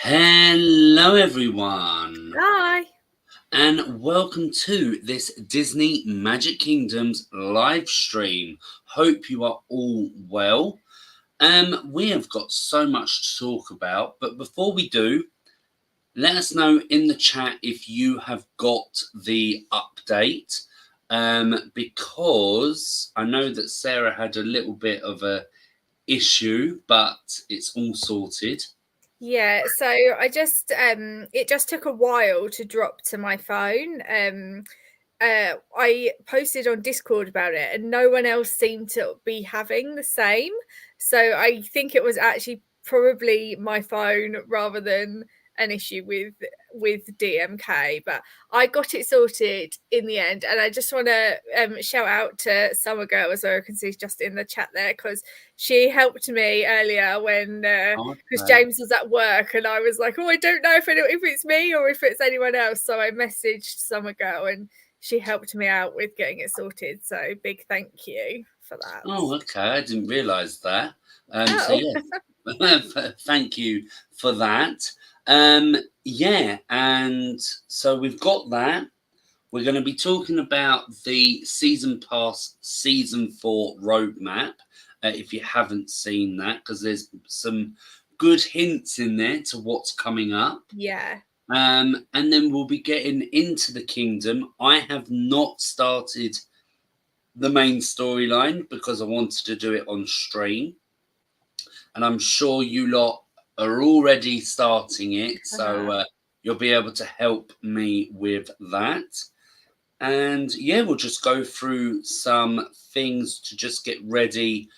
Hello, everyone, Hi. and welcome to this Disney Magic Kingdoms live stream. Hope you are all well. We have got so much to talk about, but before we do, let us know in the chat if you have got the update. Because I know that Sarah had a little bit of a issue, but it's all sorted. Yeah, so it just took a while to drop to my phone. I posted on Discord about it and no one else seemed to be having the same. So I think it was actually probably my phone rather than an issue with DMK, but I got it sorted in the end. And I just want to shout out to Summer Girl as well. I can see just in the chat there because she helped me earlier when because Okay. James was at work and I was like, oh, I don't know if it's me or if it's anyone else. So I messaged Summer Girl and she helped me out with getting it sorted. So big thank you for that. Oh, okay. I didn't realise that. So Oh, yeah, thank you for that. Yeah, and so we've got that. We're going to be talking about the season pass season 4 roadmap. If you haven't seen that, because there's some good hints in there to what's coming up. yeah. And then we'll be getting into the kingdom. I have not started the main storyline because I wanted to do it on stream, and I'm sure you lot are already starting it, so you'll be able to help me with that. And yeah, we'll just go through some things to just get ready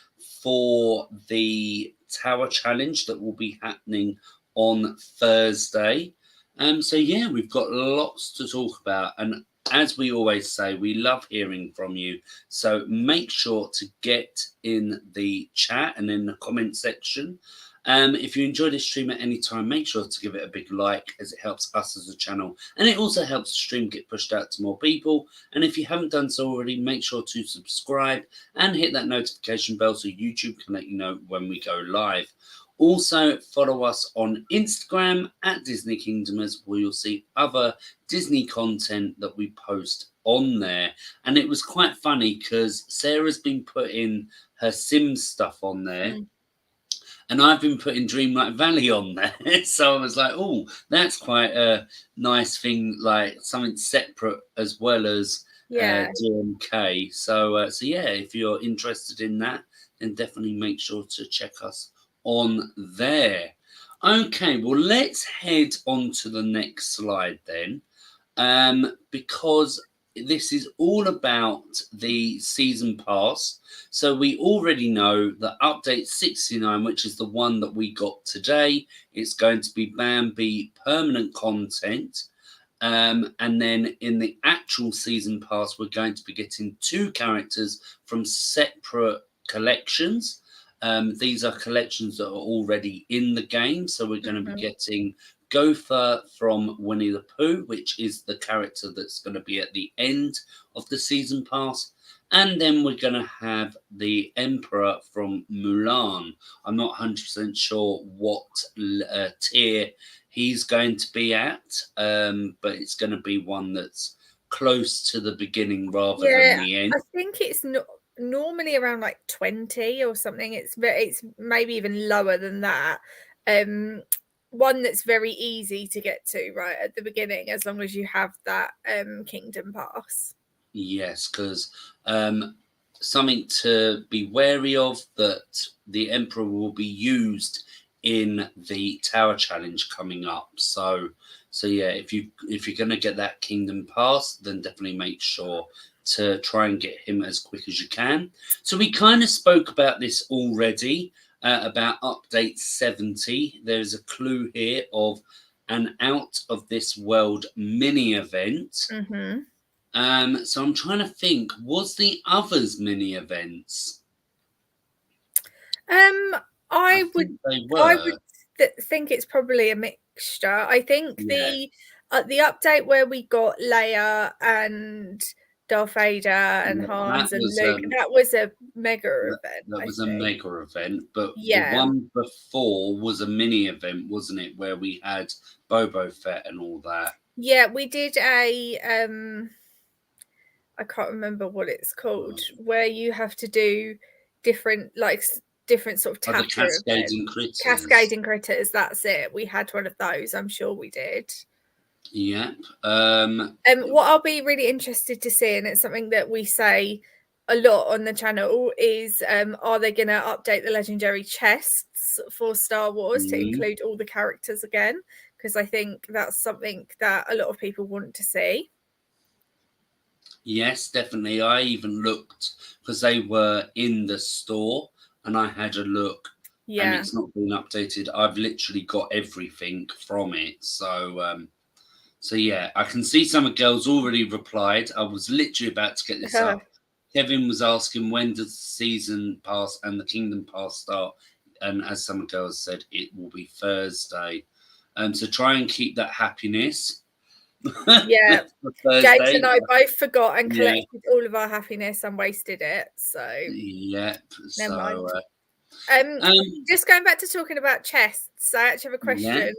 for the tower challenge that will be happening on Thursday. So yeah, we've got lots to talk about, and as we always say, we love hearing from you. So make sure to get in the chat and in the comment section. If you enjoy this stream at any time, make sure to give it a big like, as it helps us as a channel, and it also helps the stream get pushed out to more people. And if you haven't done so already, make sure to subscribe and hit that notification bell so YouTube can let you know when we go live. Also, follow us on Instagram at Disney Kingdomers, where you'll see other Disney content that we post on there. And it was quite funny because Sarah's been putting her Sims stuff on there. Mm. And I've been putting Dreamlight Valley on there. So I was like, oh, that's quite a nice thing, like something separate as well as Yeah. DMK. So yeah, if you're interested in that, then definitely make sure to check us on there. Okay, well, let's head on to the next slide then, because this is all about the season pass. So we already know that update 69, which is the one that we got today, it's going to be Bambi permanent content. And then in the actual season pass, we're going to be getting 2 characters from separate collections. These are collections that are already in the game. So we're going to be getting Gopher from Winnie the Pooh, which is the character that's going to be at the end of the season pass. And then we're going to have the Emperor from Mulan. I'm not 100% sure what tier he's going to be at, but it's going to be one that's close to the beginning rather than Yeah. the end. I think it's not normally around like 20 or something. It's maybe even lower than that. One that's very easy to get to right at the beginning, as long as you have that kingdom pass. Yes, because something to be wary of, that the Emperor will be used in the Tower Challenge coming up. So yeah, if you're going to get that Kingdom Pass, then definitely make sure to try and get him as quick as you can. So we kind of spoke about this already, about update 70. There's a clue here of an out of this world mini event. Mm-hmm. So I'm trying to think, was the others mini events? I I would think they I were. would think it's probably a mixture. I think Yeah. the update where we got Leia and Darth Vader and Hans and Luke. That was a mega event. That was a mega event, but yeah, the one before was a mini event, wasn't it? Where we had Boba Fett and all that. Yeah, we did a I can't remember what it's called, where you have to do different sort of the cascading critters. Cascading critters, that's it. We had one of those, I'm sure we did. Yep. What I'll be really interested to see, and it's something that we say a lot on the channel, is are they going to update the legendary chests for Star Wars to include all the characters again? Because I think that's something that a lot of people want to see. Yes, definitely. I even looked because they were in the store and I had a look. Yeah. And it's not been updated. I've literally got everything from it. So yeah, I can see some of the girls already replied. I was literally about to get this up. Kevin was asking, when does the season pass and the Kingdom Pass start? And as some of the girls said, it will be Thursday. So try and keep that happiness. Yeah, James and I both forgot and collected all of our happiness and wasted it. So yep. Never mind. Just going back to talking about chests, I actually have a question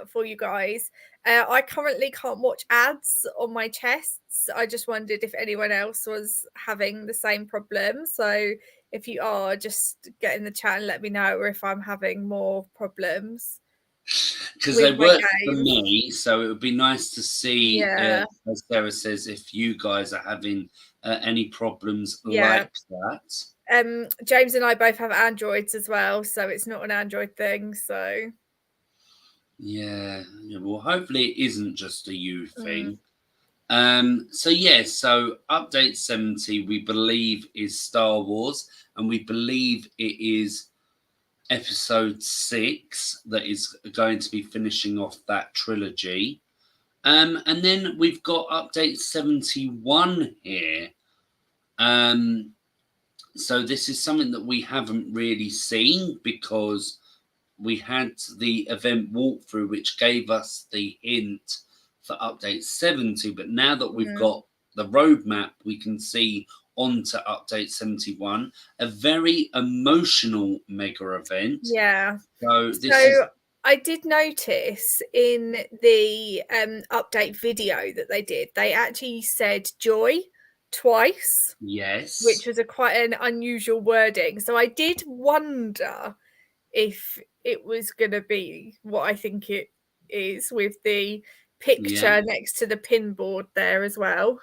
for you guys. I currently can't watch ads on my chests. I just wondered if anyone else was having the same problem. So if you are, just get in the chat and let me know, or if I'm having more problems. Because they work for me, so it would be nice to see, as Sarah says, if you guys are having any problems like that. James and I both have Androids as well, so it's not an Android thing. So yeah, well, hopefully it isn't just a you thing. So update 70 we believe is Star Wars, and we believe it is episode 6 that is going to be finishing off that trilogy. And then we've got update 71 here. So this is something that we haven't really seen because we had the event walkthrough which gave us the hint for update 70, but now that we've got the roadmap, we can see on to update 71, a very emotional mega event. Yeah. So I did notice in the update video that they did, they actually said joy twice. Yes. Which was quite an unusual wording. So I did wonder if it was going to be what I think it is, with the picture next to the pin board there as well.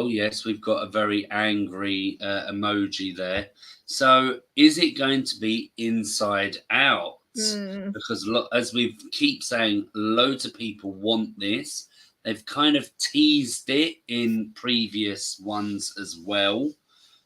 Yes, we've got a very angry emoji there. So is it going to be Inside Out? Because as we keep saying, loads of people want this. They've kind of teased it in previous ones as well.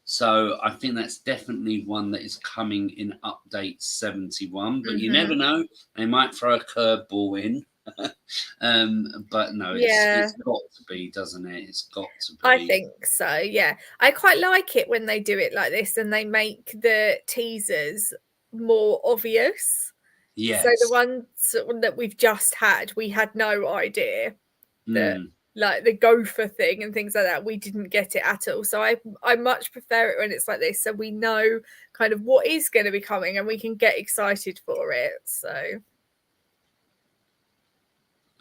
So I think that's definitely one that is coming in update 71. But you never know. They might throw a curveball in. But no, it's got to be, doesn't it? It's got to be. I think so, yeah. I quite like it when they do it like this and they make the teasers more obvious. Yes. So the ones that we've just had, we had no idea that like the gopher thing and things like that, we didn't get it at all. So I much prefer it when it's like this, so we know kind of what is going to be coming and we can get excited for it. So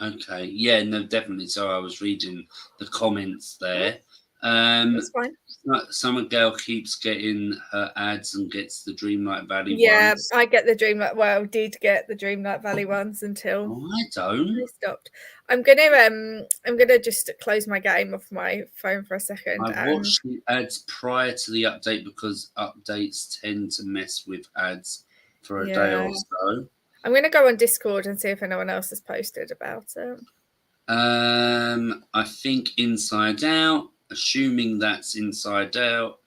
okay, yeah, no, definitely. So I was reading the comments there. That's fine. Summer Girl keeps getting her ads and gets the Dreamlight Valley ones. I get the Dreamlight. Well, did get the Dreamlight Valley ones until I don't. They stopped. I'm gonna just close my game off my phone for a second. I watched the ads prior to the update because updates tend to mess with ads for a day or so. I'm going to go on Discord and see if anyone else has posted about it. I think Inside Out, assuming that's Inside Out.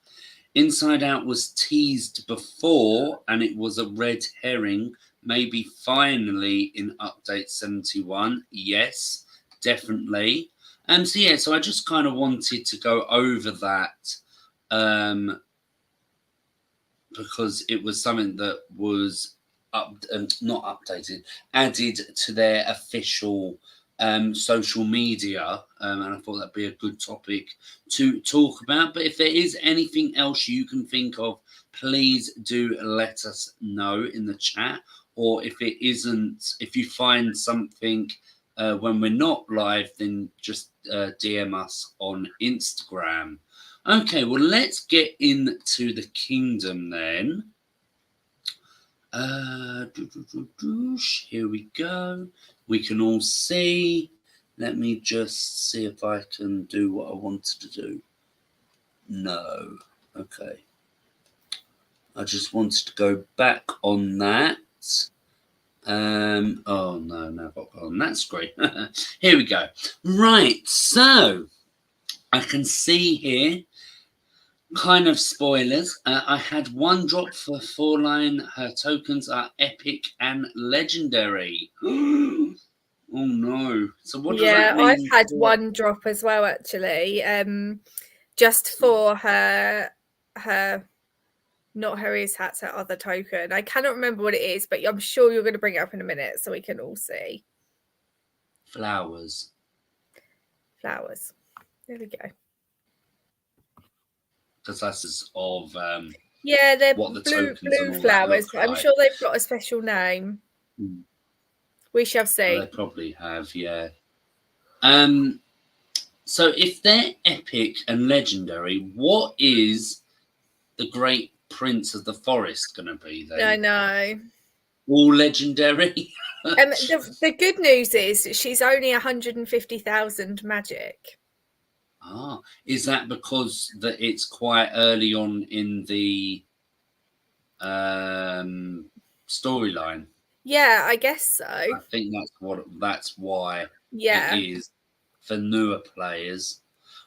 Inside Out was teased before and it was a red herring. Maybe finally in update 71. Yes, definitely. So I just kind of wanted to go over that because it was something that was not updated, added to their official social media, and I thought that'd be a good topic to talk about. But if there is anything else you can think of, please do let us know in the chat. Or if it isn't, if you find something when we're not live, then just DM us on Instagram. Okay, well, let's get into the kingdom then. Here we go. We can all see. Let me just see if I can do what I wanted to do. No. Okay. I just wanted to go back on that. Oh no, now I've got on. That's great. Here we go. Right, so I can see here kind of spoilers. I had one drop for 4-line. Her tokens are epic and legendary. Oh no. So what does that mean? I've had one drop as well, actually. Just for her not her ears hats, her other token. I cannot remember what it is, but I'm sure you're going to bring it up in a minute so we can all see. Flowers. There we go. Because that's of they're what the blue flowers. But I'm sure they've got a special name. We shall see. Well, they probably have, yeah. So if they're epic and legendary, what is the Great Prince of the Forest going to be then? I know. All legendary? The good news is she's only 150,000 magic. Ah, is that because that it's quite early on in the storyline? Yeah, I guess so. I think that's why it is for newer players.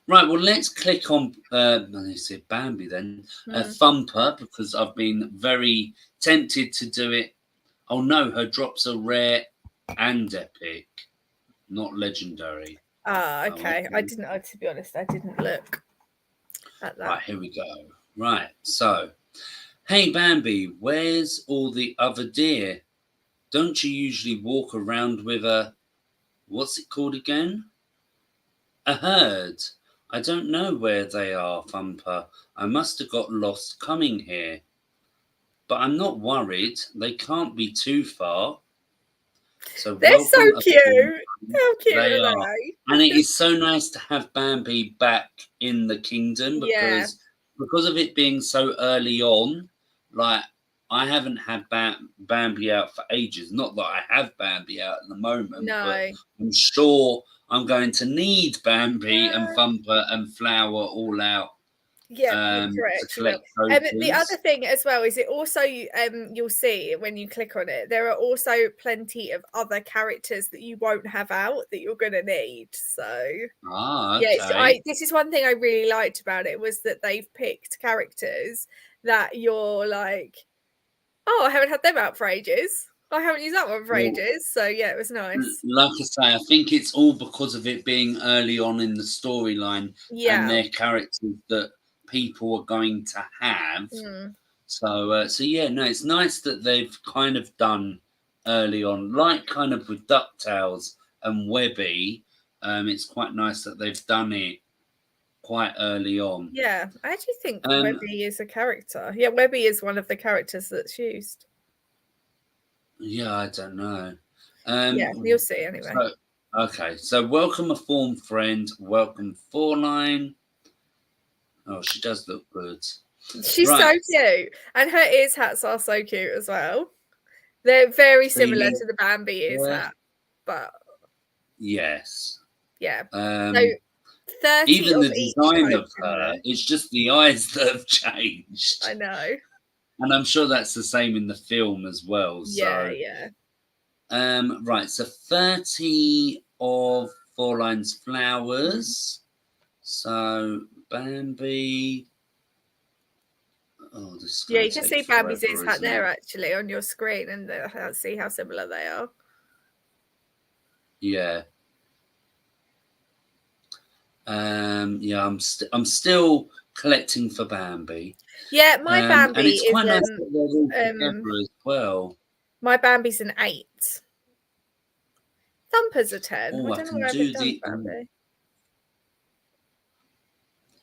Right, well, let's click on let's see Bambi then. Thumper, because I've been very tempted to do it. Oh no, her drops are rare and epic, not legendary. Okay. I didn't know, to be honest. I didn't look at that. Right, here we go. Right, so, hey Bambi, where's all the other deer? Don't you usually walk around with a, what's it called again? A herd. I don't know where they are, Thumper. I must have got lost coming here. But I'm not worried. They can't be too far. So they're so cute. How cute they are are. they? And it is so nice to have Bambi back in the kingdom because of it being so early on. Like, I haven't had Bambi out for ages. Not that I have Bambi out at the moment, but I'm sure I'm going to need Bambi and Thumper and Flower all out. Yeah, correct. The other thing as well is it also you'll see when you click on it, there are also plenty of other characters that you won't have out that you're going to need. So okay. this is one thing I really liked about it, was that they've picked characters that you're like, oh, I haven't had them out for ages. I haven't used that one for ages. So yeah, it was nice. Like I say, I think it's all because of it being early on in the storyline and their characters that people are going to have. So yeah, no, it's nice that they've kind of done early on, like kind of with DuckTales and Webby. It's quite nice that they've done it quite early on. Yeah, I actually think Webby is a character. Yeah, Webby is one of the characters that's used. Yeah, I don't know. Yeah, you'll see anyway. So welcome a form friend. Welcome 4-line. Oh, she does look good. She's so cute. And her ears hats are so cute as well. They're very similar to the Bambi ears hat. But yes. Yeah. So 30 even of the each design of her, it's just the eyes that have changed. I know. And I'm sure that's the same in the film as well. Yeah. Right, so 30 of 4-line's flowers. So Bambi. Oh, this you can see Bambi's ears hat there actually on your screen, and see how similar they are. Yeah. Yeah, I'm still collecting for Bambi. Yeah, my Bambi and it's quite is nice that they're all together as well. My Bambi's an 8. Thumper's a 10. Oh, I I don't know can where I do put down the. Bambi.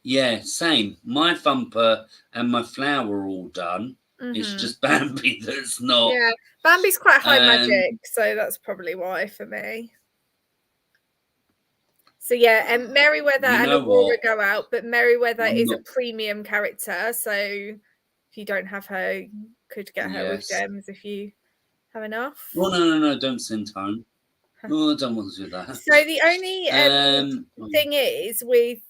Yeah, same. My Thumper and my Flower are all done. It's just Bambi that's not. Yeah, Bambi's quite high magic, so that's probably why for me. So yeah, and Merryweather and Aurora go out, but Merryweather is a premium character, so if you don't have her, you could get her with gems if you have enough. Oh no, don't send home. Oh, I don't want to do that. So the only thing is with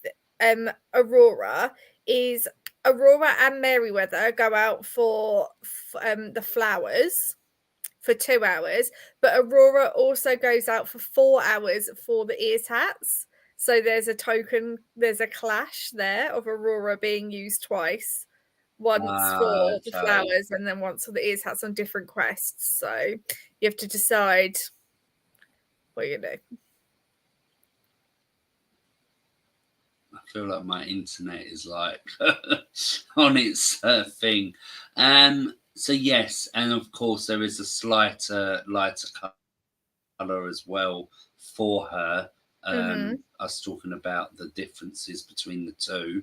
Aurora is Aurora and Merryweather go out for the flowers for 2 hours, but Aurora also goes out for 4 hours for the ears hats. So there's a clash there of Aurora being used twice. Once for the flowers and then once for the ears hats on different quests. So you have to decide what you're gonna do. I feel like my internet is like on its thing. So yes, and of course there is a lighter color as well for her. I was talking about the differences between the two.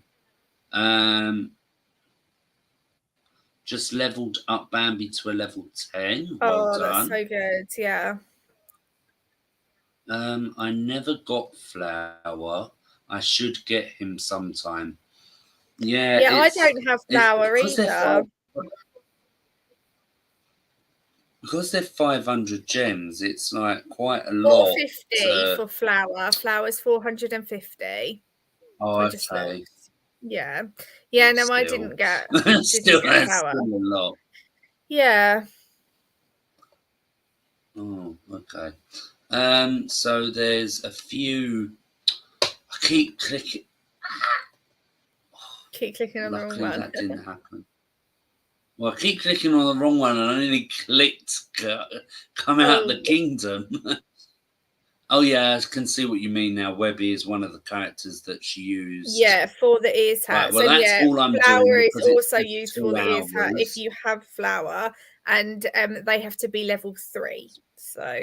Just leveled up Bambi to a level 10. Well done. That's so good. Yeah. I never got Flower. I should get him sometime. Yeah, I don't have Flower either. Because they're 500 gems, it's like quite a lot. 450 for Flower. Flower's 450. Oh, okay. Yeah. No, I didn't get. Still a lot. Yeah. Oh, okay. So there's a few. I keep clicking. Keep clicking on the wrong one. That didn't happen. Well, I keep clicking on the wrong one and I nearly clicked come out the kingdom. Oh, yeah, I can see what you mean now. Webby is one of the characters that she used. Yeah, for the ears hat. Right, well, so, that's all I'm Flower doing. is also used for the ears hat if you have Flower, and they have to be level 3. So.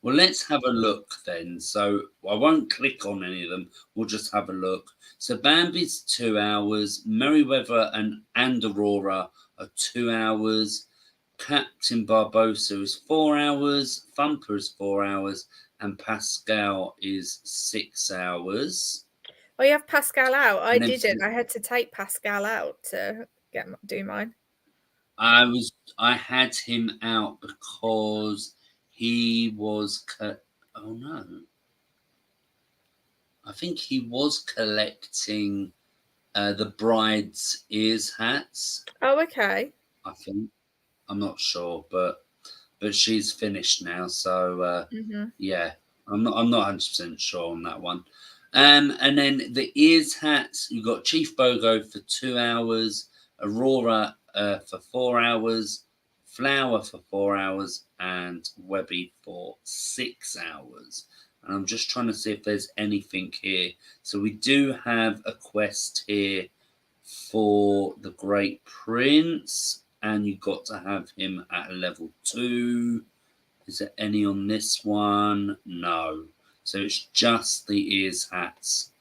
Well, let's have a look then. So I won't click on any of them. We'll just have a look. So Bambi's 2 hours. Merryweather and Aurora are 2 hours. Captain Barbossa is 4 hours. Thumper is 4 hours. And Pascal is 6 hours. Oh, you have Pascal out? I didn't. I had to take Pascal out to do mine. I had him out because he was. Oh no! I think he was collecting the bride's ears hats. Oh, okay. I think I'm not sure, but she's finished now, so yeah, I'm not 100% sure on that one. And then the ears hats, you got Chief Bogo for 2 hours, Aurora for 4 hours, Flower for 4 hours, and Webby for 6 hours. And I'm just trying to see if there's anything here. So we do have a quest here for the Great Prince, and you've got to have him at a level 2. Is there any on this one? No. So it's just the ears hats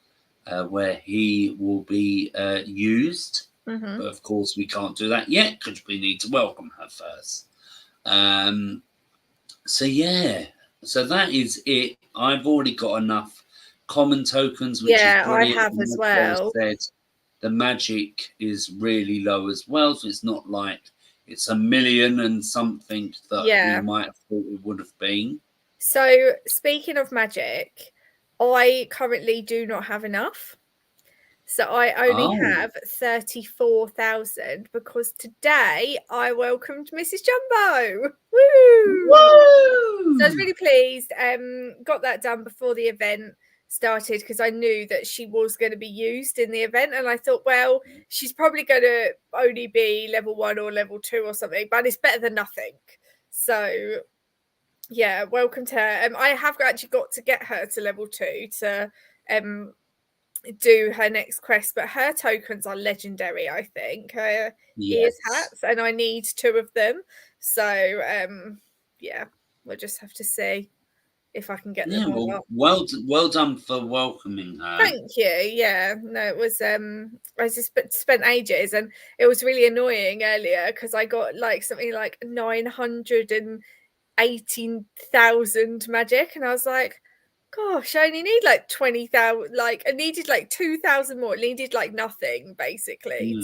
where he will be used. But of course, we can't do that yet because we need to welcome her first. So yeah, so that is it. I've already got enough common tokens, which is brilliant. I have as well. The magic is really low as well, so it's not like it's 1 million and something that we might have thought it would have been. So speaking of magic, I currently do not have enough. So I only have 34,000 because today I welcomed Mrs. Jumbo. Woo! Woo! So I was really pleased. Got that done before the event started because I knew that she was going to be used in the event, and I thought, well, she's probably going to only be level 1 or level 2 or something, but it's better than nothing. So yeah, welcomed her. I have actually got to get her to level 2 to do her next quest, but her tokens are legendary. I think her ears hats, and I need 2 of them. So yeah, we'll just have to see. if I can get them Yeah, or not. well done for welcoming her. Thank you. Yeah, no, it was. I just spent ages, and it was really annoying earlier because I got like something like 918,000 magic, and I was like, gosh, I only need like 20,000. Like I needed like 2,000 more. It needed like nothing basically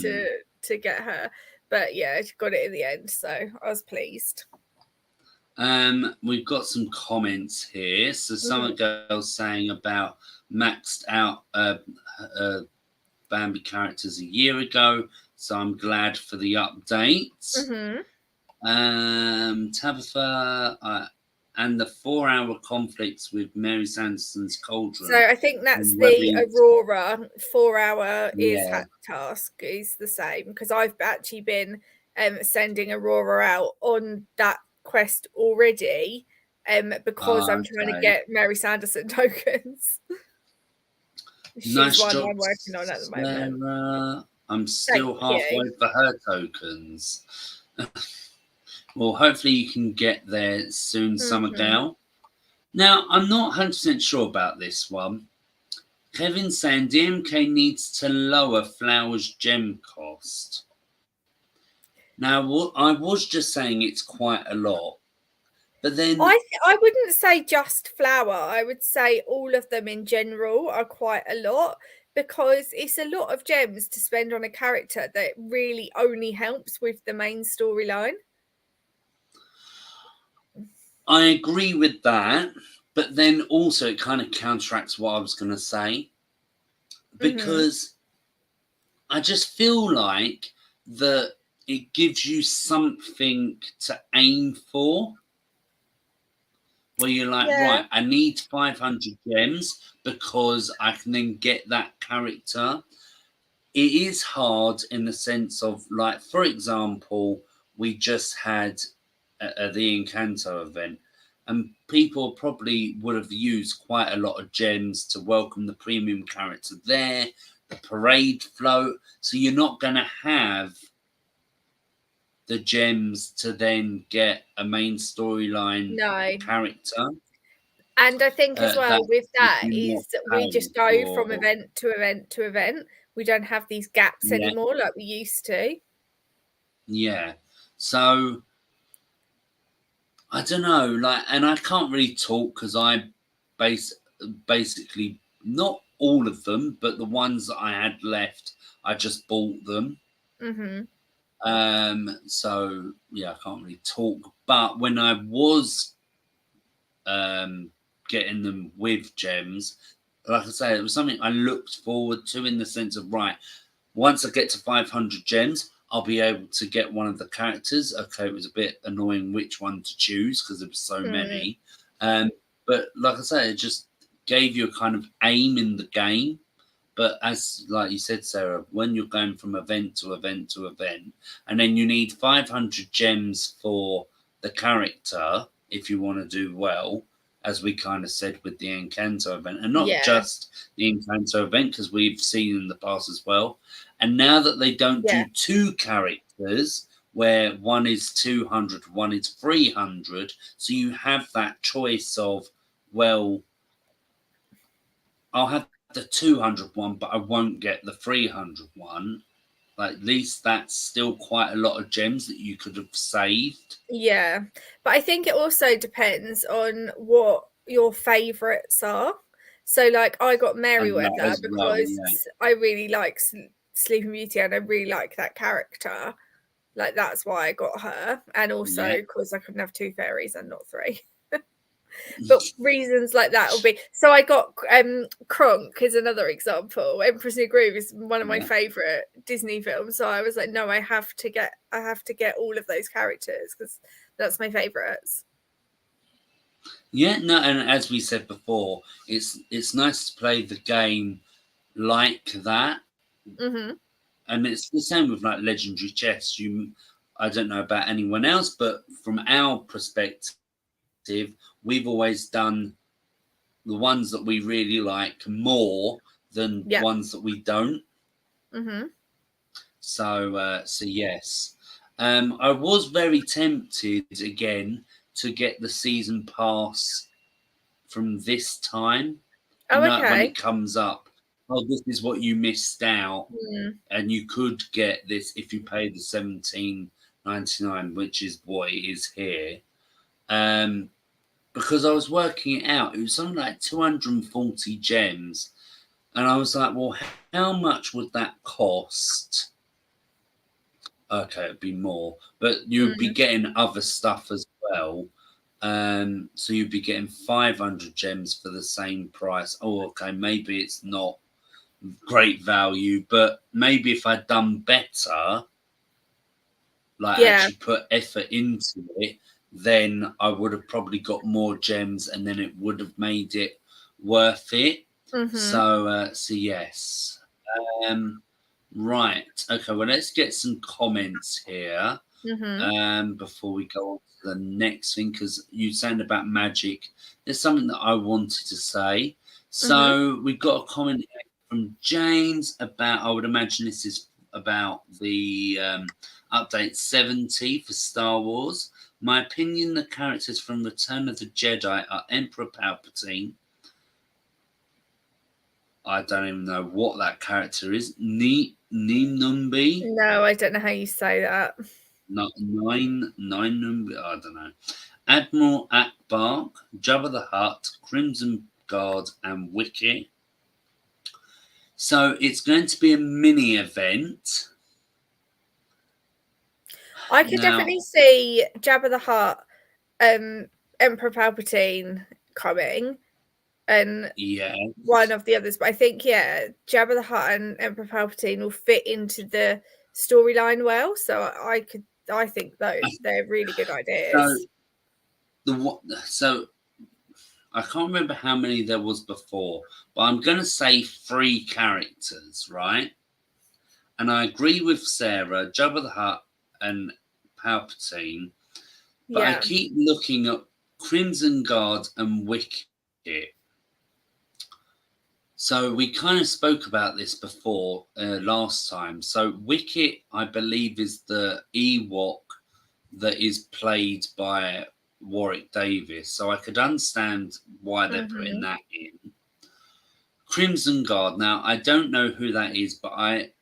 to get her. But yeah, I got it in the end, so I was pleased. We've got some comments here. So some girls saying about maxed out Bambi characters a year ago. So I'm glad for the updates. Tabitha and the 4-hour conflicts with Mary Sanderson's Cauldron. So I think that's the Aurora 4-hour is hat task is the same, because I've actually been sending Aurora out on that quest already because I'm trying to get Mary Sanderson tokens. She's nice one job, I'm working on at the moment. Sarah. I'm still halfway for her tokens. Well, hopefully you can get there soon, Summer Gal. Now, I'm not 100% sure about this one. Kevin's saying DMK needs to lower Flower's gem cost. Now, I was just saying it's quite a lot. But then I wouldn't say just Flower. I would say all of them in general are quite a lot, because it's a lot of gems to spend on a character that really only helps with the main storyline. I agree with that, but then also it kind of counteracts what I was going to say, because I just feel like that it gives you something to aim for, where you're like, right, I need 500 gems because I can then get that character. It is hard in the sense of, like, for example, we just had the Encanto event, and people probably would have used quite a lot of gems to welcome the premium character there, the parade float. So you're not going to have the gems to then get a main storyline character. And I think as well with that is we just go from event to event to event. We don't have these gaps anymore like we used to. Yeah. So I don't know, like, and I can't really talk because I basically not all of them, but the ones that I had left, I just bought them. So yeah, I can't really talk. But when I was getting them with gems, like I say, it was something I looked forward to, in the sense of, right, once I get to 500 gems, I'll be able to get one of the characters. Okay, it was a bit annoying which one to choose because there were so many. But like I say, it just gave you a kind of aim in the game. But as like you said, Sarah, when you're going from event to event to event, and then you need 500 gems for the character if you want to do well, as we kind of said with the Encanto event, and not just the Encanto event, because we've seen in the past as well. And now that they don't do two characters, where one is 200, one is 300, so you have that choice of, well, I'll have the 200 one, but I won't get the 300 one. Like, at least that's still quite a lot of gems that you could have saved. Yeah, but I think it also depends on what your favourites are. So, like, I got Merryweather because I really like Sleeping Beauty and I really like that character. Like, that's why I got her. And also because I couldn't have two fairies and not three. But reasons like that will be. So I got Kronk is another example. Emperor's New Groove is one of my favorite Disney films. So I was like, no, I have to get all of those characters because that's my favorites. Yeah, no, and as we said before, it's nice to play the game like that. And it's the same with like Legendary Chess. I don't know about anyone else, but from our perspective, we've always done the ones that we really like more than ones that we don't. So yes. I was very tempted again to get the season pass from this time. Oh, When okay. it comes up, oh, this is what you missed out, and you could get this if you pay the $17.99, which is what it is here. Because I was working it out, it was something like 240 gems, and I was like, well, how much would that cost? Okay, it'd be more, but you'd be getting other stuff as well. So you'd be getting 500 gems for the same price. Oh, okay, maybe it's not great value, but maybe if I'd done better, like actually put effort into it, then I would have probably got more gems, and then it would have made it worth it. So yes. Right. Okay. Well, let's get some comments here before we go on to the next thing, because you said about magic. There's something that I wanted to say. So we've got a comment from James about, I would imagine this is about the update 70 for Star Wars. My opinion, the characters from Return of the Jedi are Emperor Palpatine. I don't even know what that character is. Ninumbi? No, I don't know how you say that. Ninumbi? I don't know. Admiral Akbar, Jabba the Hutt, Crimson Guard, and Wicket. So it's going to be a mini event. I could definitely see Jabba the Hutt, Emperor Palpatine coming, and one of the others. But I think Jabba the Hutt and Emperor Palpatine will fit into the storyline well. So I think they're really good ideas. So I can't remember how many there was before, but I'm going to say 3 characters, right? And I agree with Sarah, Jabba the Hutt and Palpatine, but I keep looking at Crimson Guard and Wicket. So we kind of spoke about this before last time. So Wicket, I believe, is the Ewok that is played by Warwick Davis. So I could understand why they're putting that in. Crimson Guard. Now, I don't know who that is, but I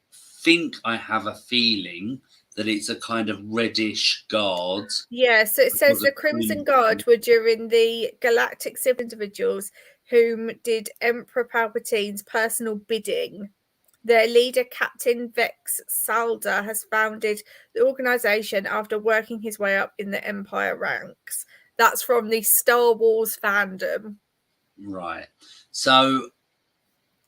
think I have a feeling that it's a kind of reddish guard. Yeah, so it says the Crimson Guard were during the galactic civil individuals whom did Emperor Palpatine's personal bidding. Their leader, Captain Vex Salda, has founded the organization after working his way up in the Empire ranks. That's from the Star Wars fandom. Right. So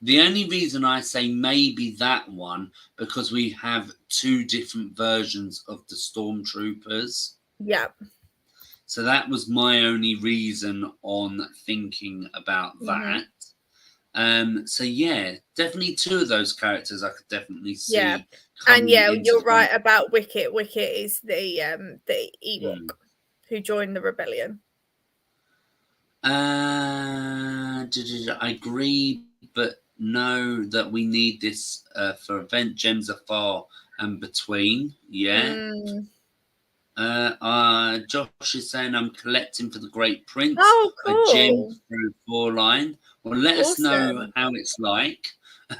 the only reason I say maybe that one, because we have 2 different versions of the Stormtroopers. Yeah. So that was my only reason on thinking about that. So yeah, definitely 2 of those characters I could definitely see. Yeah, and you're right about Wicket. Wicket is the Ewok who joined the rebellion. I agree, but know that we need this for event gems afar and between. Yeah. Josh is saying I'm collecting for the Great Prince. Oh, cool. A gem through 4 line. Well, let us know how it's like.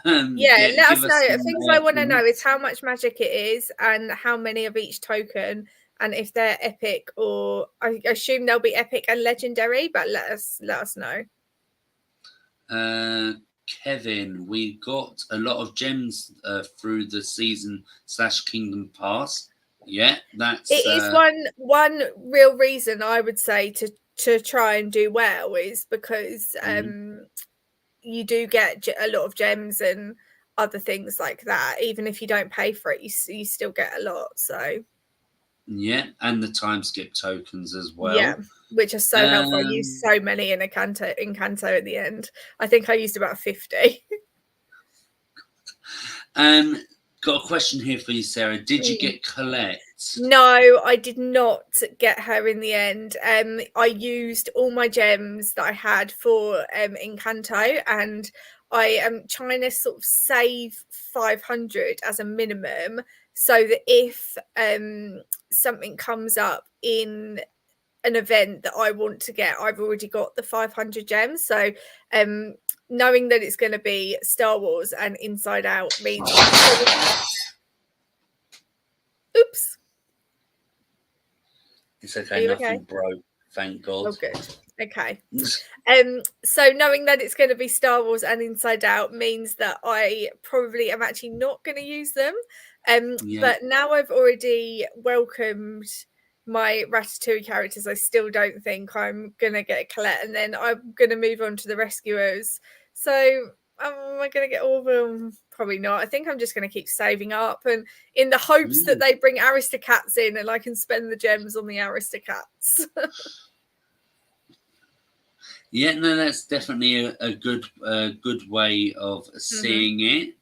Let us know. Things I want to know is how much magic it is and how many of each token, and if they're epic, or I assume they'll be epic and legendary, but let us know. Kevin, we got a lot of gems through the season/Kingdom Pass. Yeah, it is one real reason I would say to try and do well is because you do get a lot of gems and other things like that. Even if you don't pay for it, you still get a lot. So yeah, and the time skip tokens as well. Yeah, which are so helpful. I used so many in Kanto at the end. I think I used about 50. Got a question here for you, Sarah. Did you get Colette? No, I did not get her in the end. I used all my gems that I had for Encanto, and I am trying to sort of save 500 as a minimum, so that if something comes up in an event that I want to get, I've already got the 500 gems. So knowing that it's going to be Star Wars and Inside Out means oops. It's okay, nothing broke, thank God. Oh, good. Okay. So knowing that it's going to be Star Wars and Inside Out means that I probably am actually not going to use them. But now I've already welcomed my Ratatouille characters, I still don't think I'm going to get Colette, and then I'm going to move on to the Rescuers. So am I going to get all of them? Probably not. I think I'm just going to keep saving up, and in the hopes that they bring Aristocats in and I can spend the gems on the Aristocats. Yeah, no, that's definitely a good way of seeing it.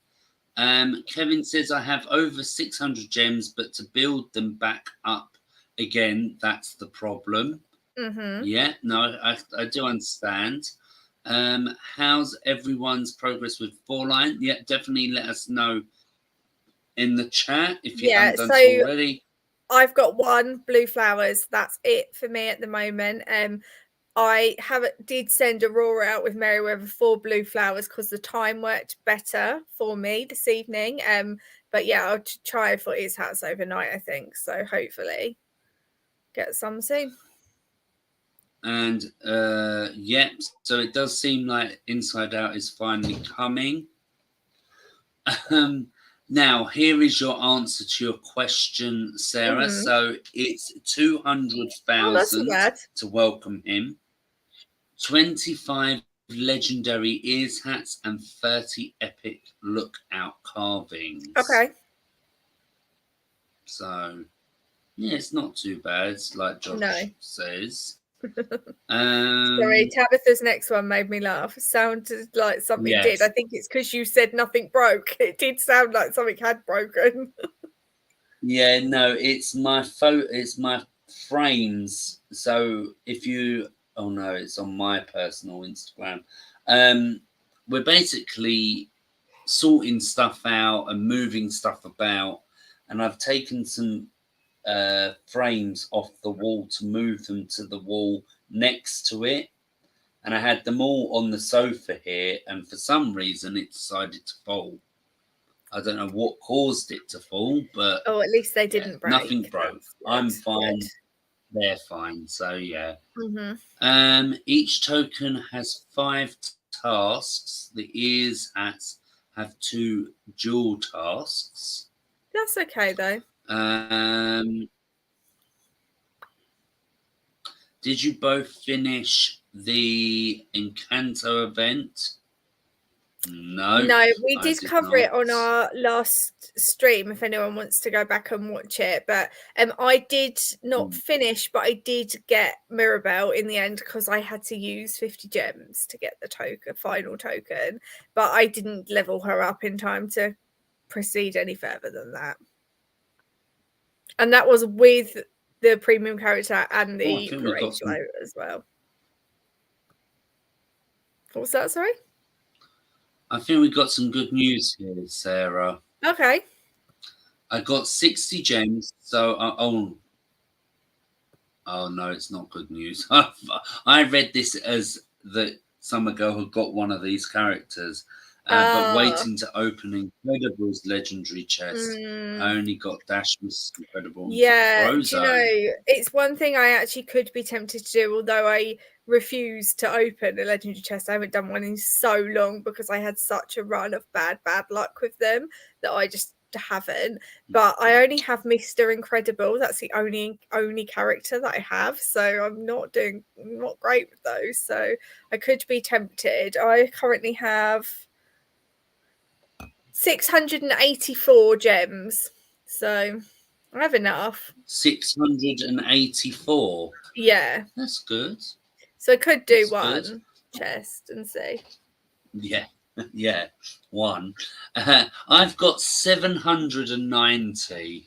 Kevin says, I have over 600 gems, but to build them back up again, that's the problem. Yeah, no, I do understand. How's everyone's progress with 4-line? Yeah, definitely let us know in the chat if you haven't done so already. I've got 1 blue flowers. That's it for me at the moment. I did send Aurora out with Merryweather 4 blue flowers because the time worked better for me this evening. But yeah, I'll try for his house overnight, I think. So hopefully get some soon. And yeah, so it does seem like Inside Out is finally coming. Now, here is your answer to your question, Sarah. So it's 200,000 to welcome him, 25 legendary ears hats, and 30 epic lookout carvings. Okay. So, yeah, it's not too bad, like Josh says. Sorry, Tabitha's next one made me laugh. It sounded like something did. I think it's because you said nothing broke. It did sound like something had broken. Yeah, no, it's my it's my frames. So if you, oh no, it's on my personal Instagram. We're basically sorting stuff out and moving stuff about, and I've taken some frames off the wall to move them to the wall next to it, and I had them all on the sofa here, and for some reason it decided to fall. I don't know what caused it to fall, but at least they didn't break. Nothing broke. I'm fine. They're fine. So yeah. Each token has 5 tasks. The ears hats have 2 dual tasks. That's okay though. Did you both finish the Encanto event? No, we did cover it on our last stream if anyone wants to go back and watch it. But I did not finish, but I did get Mirabelle in the end because I had to use 50 gems to get the final token. But I didn't level her up in time to proceed any further than that. And that was with the premium character and the parade glow as well. What was that, sorry? I think we got some good news here, Sarah. Okay. I got 60 gems, so oh no, it's not good news. I read this as that Summer Girl had got one of these characters, but waiting to open Incredible's legendary chest. I only got Dash's Incredible. Yeah, do you know, it's one thing I actually could be tempted to do, although I refuse to open a legendary chest. I haven't done one in so long because I had such a run of bad luck with them that I just haven't. But I only have Mr. Incredible. That's the only character that I have, so I'm not great with those. So I could be tempted. I currently have 684 gems, so I have enough. 684. Yeah, that's good. So I could do one chest and see. Yeah, yeah, one. I've got 790.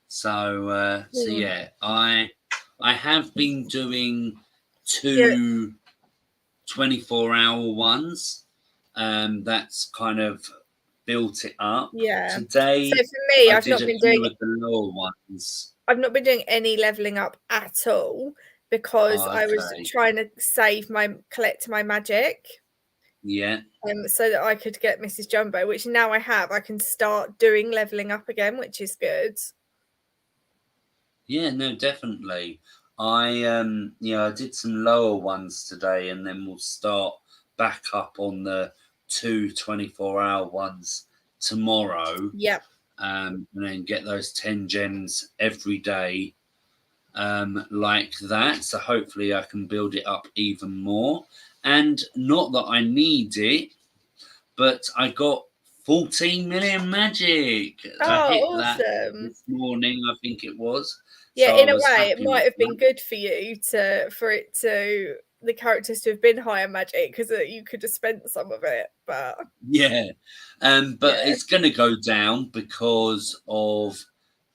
So, so yeah, I have been doing 2 24-hour ones. That's kind of built it up. Yeah. Today, so for me, I've not been doing with the lower ones. I've not been doing any leveling up at all because Oh, I was okay. trying to collect my magic. Yeah. So that I could get Mrs. Jumbo, which now I have. I can start doing leveling up again, which is good. Yeah, no, definitely. I did some lower ones today, and then we'll start back up on the 24-hour ones tomorrow. Yep. And then get those 10 gems every day, like that. So hopefully I can build it up even more. And not that I need it, but I got 14 million magic. I hit Oh, that awesome. this morning, I think it was. Yeah, So I in a was way, it happy might with have been that. good for you the characters to have been higher magic because you could have spent some of it. But Yeah. But yeah, it's going to go down because of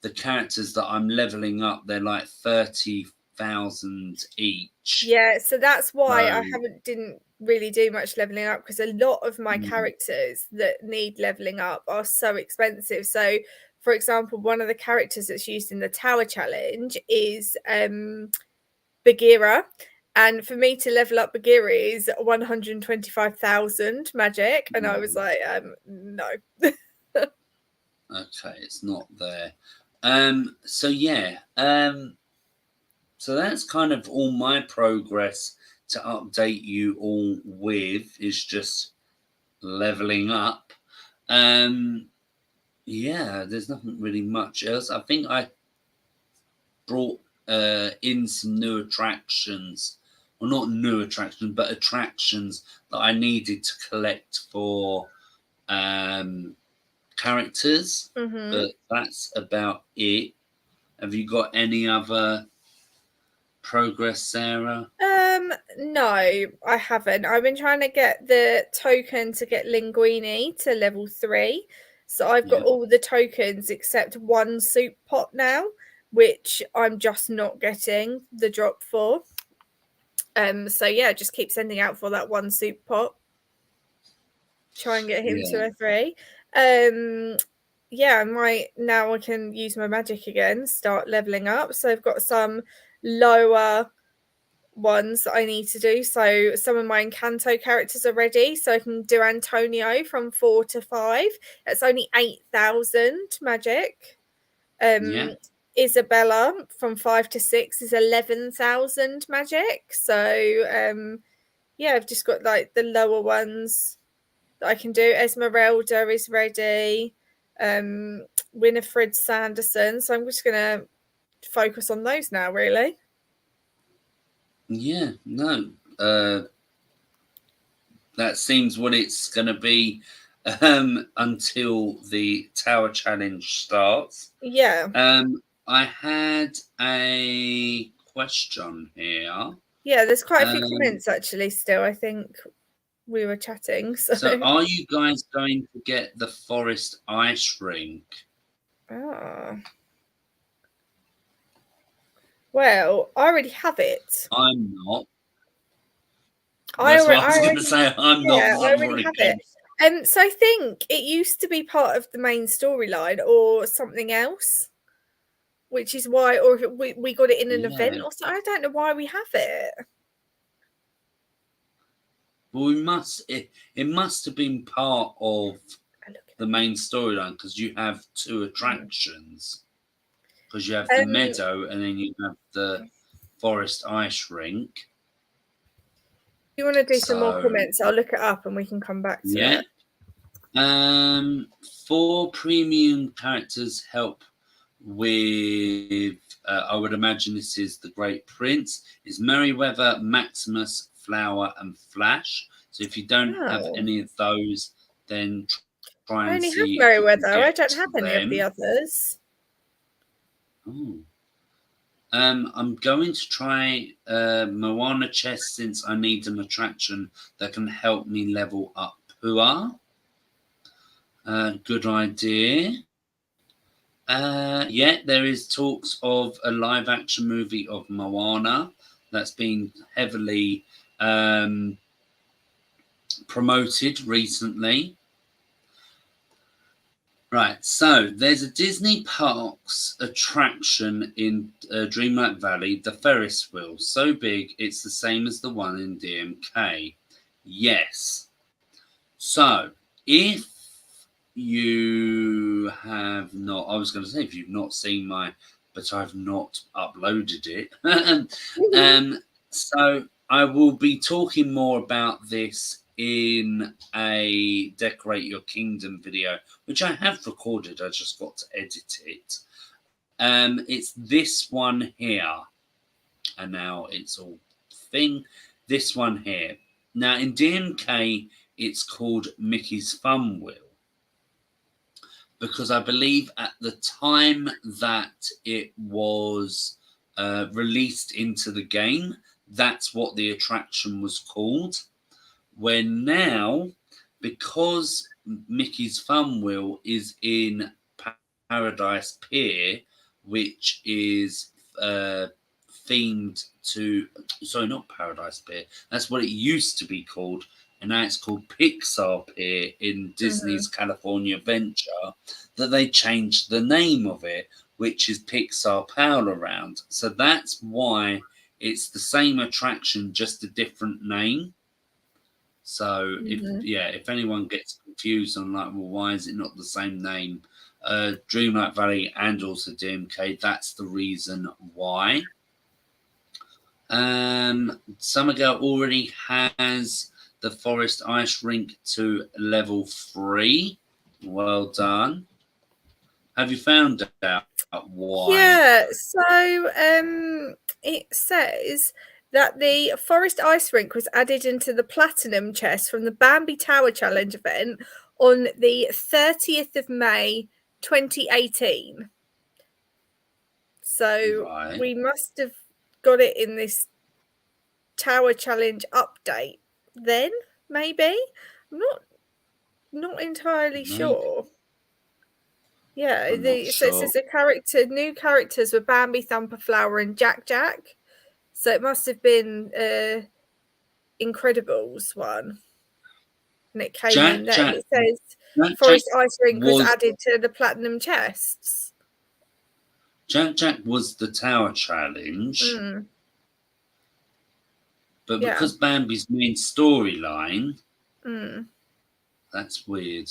the characters that I'm leveling up. They're like 30,000 each. yeah. So that's why So, I didn't really do much leveling up because a lot of my mm, characters that need leveling up are so expensive. So, for example, one of the characters that's used in the Tower Challenge is Bagheera. And for me to level up Bagheera is 125,000 magic. And I was like, no. okay, it's not there. So yeah. So that's kind of all my progress to update you all with is just leveling up. Yeah, there's nothing really much else. I think I brought in some new attractions. Well, not new attractions, but attractions that I needed to collect for characters. Mm-hmm. But that's about it. Have you got any other progress, Sarah? No, I haven't. I've been trying to get the token to get Linguini to level 3. So I've got Yeah. all the tokens except one soup pot now, which I'm just not getting the drop for. So yeah, just keep sending out for that one soup pot. Try and get him to Yeah. a 3. Yeah, I can use my magic again, start leveling up. So I've got some lower ones that I need to do. So some of my Encanto characters are ready. So I can do Antonio from 4 to 5. That's only 8,000 magic. Yeah. Isabella from 5 to 6 is 11,000 magic. So yeah, I've just got like the lower ones that I can do. Esmeralda is ready. Winifred Sanderson. So I'm just gonna focus on those now, really. Yeah. No. That seems what it's going to be until the Tower Challenge starts. Yeah. I had a question here. Yeah, there's quite a few Um, comments actually still. I think we were chatting. So so, are you guys going to get the Forest Ice Rink? ah. Well, I already have it. I'm not. I That's already, what I I was going to already say. I'm not yeah, because I I've already already have paid. it. So I think it used to be part of the main storyline or something else, which is why, or if we got it in an event Yeah. or something. I don't know why we have it. But it must have been part of the main storyline because you have two attractions. Because you have the Um, meadow and then you have the forest ice rink. if you want to do some more So comments, I'll look it up and we can come back to yeah. it. 4 premium characters help with I would imagine this is the Great Prince, is Merryweather, Maximus, Flower, and Flash. So if you don't have Oh, any of those, then try I and only have see if you can Merryweather. I get don't have any of the them. others. Oh. I'm going to try Moana chest since I need an attraction that can help me level up Pua. Good idea. Yeah, there is talks of a live action movie of Moana that's been heavily promoted recently. Right, so there's a Disney Parks attraction in Dreamlight Valley, the Ferris wheel. So big, it's the same as the one in DMK. Yes. So, if you have not, I was going to say, if you've not seen but I've not uploaded it. So, I will be talking more about this in a Decorate Your Kingdom video, which I have recorded. I just got to edit it. It's this one here, and now it's all thing. This one here. Now in DMK, it's called Mickey's Fun Wheel because I believe at the time that it was released into the game, that's what the attraction was called. When now, because Mickey's Fun Wheel is in Paradise Pier, which is themed to, sorry, not Paradise Pier, that's what it used to be called, and now it's called Pixar Pier in Disney's California Adventure, that they changed the name of it, which is Pixar Pal Around. So that's why it's the same attraction, just a different name. So if anyone gets confused on like, well, why is it not the same name? Dreamlight Valley and also DMK, that's the reason why. Summergale already has the Forest Ice Rink to level 3. Well done. Have you found out why? Yeah, so it says that the Forest Ice Rink was added into the Platinum chest from the Bambi Tower Challenge event on the 30th of May 2018. So we must have got it in this Tower Challenge update then, maybe? I'm not entirely sure. Yeah, so it says the new characters were Bambi, Thumperflower, and Jack Jack. So it must have been Incredibles one. And it came in there. It says Forest Ice Rink was added to the Platinum chests. Jack Jack was the Tower Challenge. But because Bambi's main storyline, that's weird.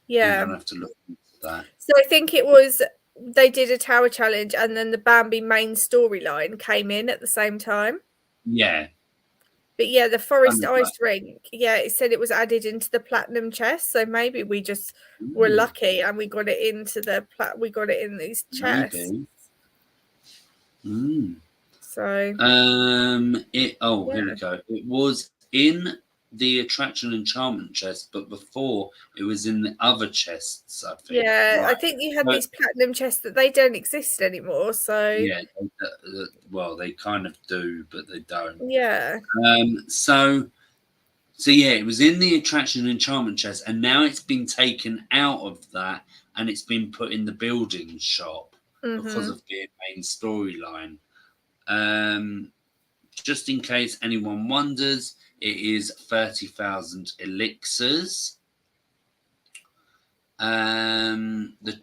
Yeah. I'm going to have to look into that. So I think it was, they did a Tower Challenge and then the Bambi main storyline came in at the same time. Yeah. But yeah, the Forest Ice Rink, it said it was added into the Platinum chest. So maybe we just were lucky and we got it into we got it in these chests. So here we go. It was in the Attraction Enchantment chest, but before it was in the other chests, I think. Yeah, right. I think you had these Platinum chests that they don't exist anymore. So yeah, well, they kind of do, but they don't. Yeah. So yeah, it was in the Attraction Enchantment chest, and now it's been taken out of that, and it's been put in the building shop because of the main storyline. Just in case anyone wonders, it is 30,000 elixirs. The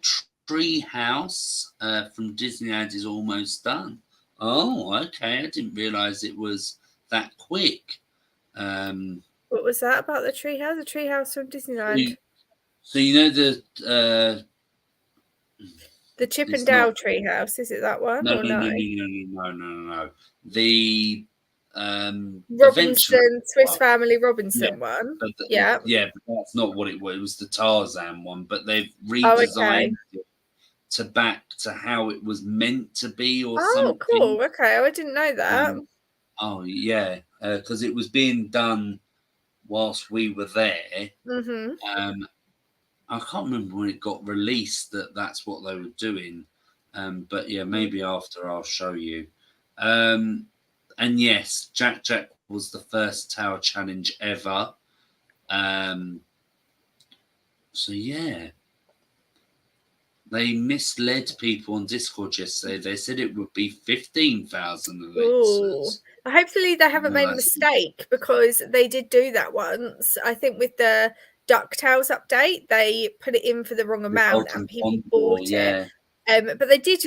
tree house from Disneyland is almost done. Oh, okay. I didn't realize it was that quick. What was that about the tree house? The tree house from Disneyland. So you know the Chip and Dale tree house, is it that one? No. The Robinson, Swiss Family Robinson one. But but that's not what it was. It was the Tarzan one, but they've redesigned it to back to how it was meant to be, or something. Oh, cool. Okay, I didn't know that. Because it was being done whilst we were there. I can't remember when it got released that's what they were doing. But yeah, maybe after I'll show you. And yes, Jack Jack was the first Tower Challenge ever. So yeah. They misled people on Discord yesterday. They said it would be 15,000 elixirs. Hopefully they haven't made a mistake, because they did do that once. I think with the DuckTales update, they put it in for the wrong amount and people bought it. But they did,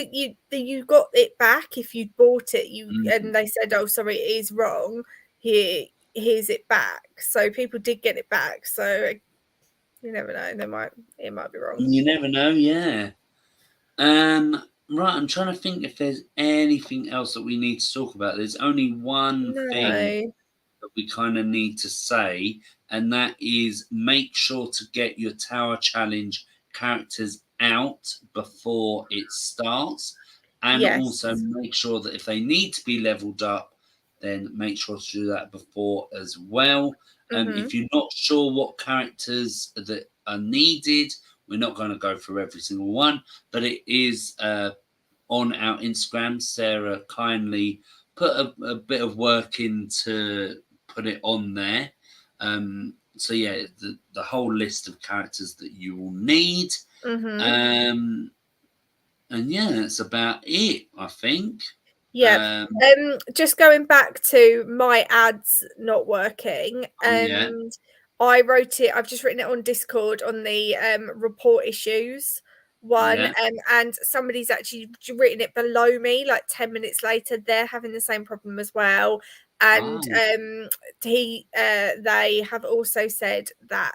you got it back if you'd bought it, and they said, oh, sorry, it is wrong. Here's it back. So people did get it back. So you never know. It might be wrong. You never know, yeah. Right, I'm trying to think if there's anything else that we need to talk about. There's only one thing that we kind of need to say, and that is make sure to get your Tower Challenge characters out before it starts, and also make sure that if they need to be leveled up, then make sure to do that before as well. If you're not sure what characters that are needed, we're not going to go through every single one, but it is on our Instagram. Sarah kindly put a bit of work in to put it on there. So yeah, the whole list of characters that you will need. And yeah, that's about it, I think. Yeah. Just going back to my ads not working. I wrote it. I've just written it on Discord on the report issues one, and somebody's actually written it below me. Like 10 minutes later, they're having the same problem as well. And they have also said that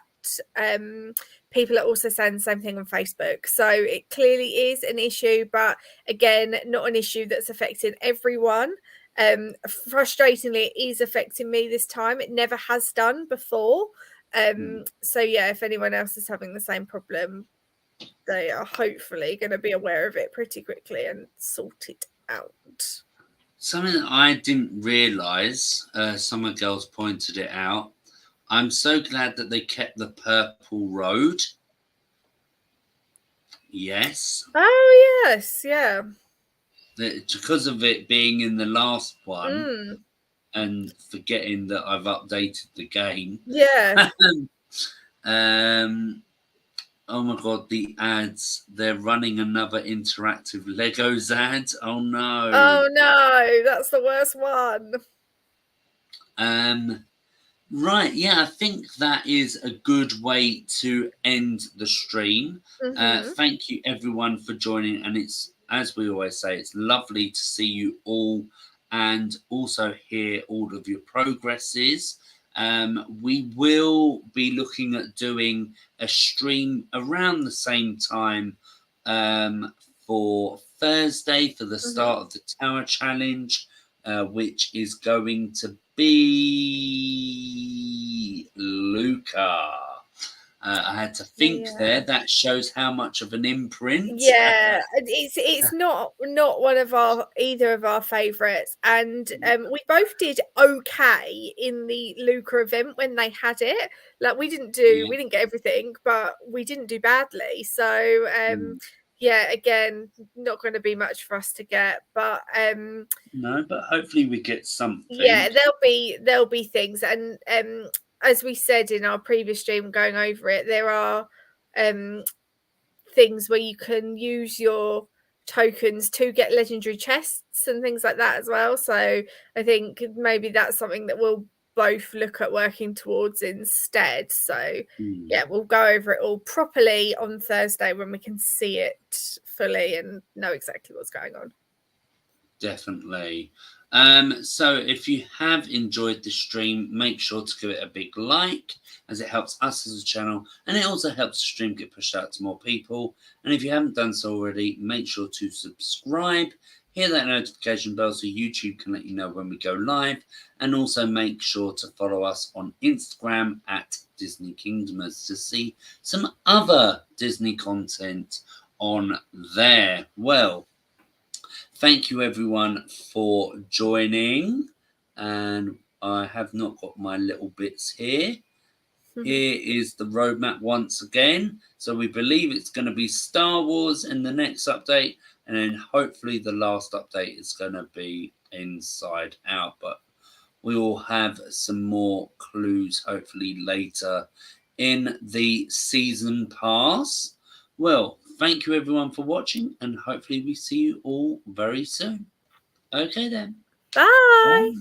people are also saying the same thing on Facebook. So it clearly is an issue, but again, not an issue that's affecting everyone. Frustratingly, it is affecting me this time. It never has done before. So yeah, if anyone else is having the same problem, they are hopefully going to be aware of it pretty quickly and sort it out. Something that I didn't realise, some of the girls pointed it out. I'm so glad that they kept the purple road. Yes. Oh, yes, yeah. Because of it being in the last one and forgetting that I've updated the game. Yeah. Oh my God, the ads. They're running another interactive Legos ad. Oh no. Oh no, that's the worst one. Right, yeah, I think that is a good way to end the stream. Thank you everyone for joining, and it's, as we always say, it's lovely to see you all and also hear all of your progresses. We will be looking at doing a stream around the same time for Thursday for the start of the Tower Challenge, which is going to be Luca. I had to think there. That shows how much of an imprint. Yeah, it's not one of either of our favourites, and we both did okay in the Luca event when they had it. Like we didn't get everything, but we didn't do badly. So yeah, again, not going to be much for us to get, but no, but hopefully we get something. Yeah, there'll be things, and as we said in our previous stream, going over it, there are things where you can use your tokens to get legendary chests and things like that as well. So I think maybe that's something that we'll both look at working towards instead. So yeah, we'll go over it all properly on Thursday when we can see it fully and know exactly what's going on. Definitely. So if you have enjoyed the stream, make sure to give it a big like, as it helps us as a channel, and it also helps the stream get pushed out to more people. And if you haven't done so already, make sure to subscribe, hit that notification bell so YouTube can let you know when we go live, and also make sure to follow us on Instagram at Disney Kingdomers to see some other Disney content on there. Well, thank you everyone for joining, and I have not got my little bits here. Here is the roadmap once again. So we believe it's going to be Star Wars in the next update, and then hopefully the last update is going to be Inside Out, but we will have some more clues hopefully later in the season pass. Well, thank you everyone for watching, and hopefully we see you all very soon. Okay then. Bye. Bye.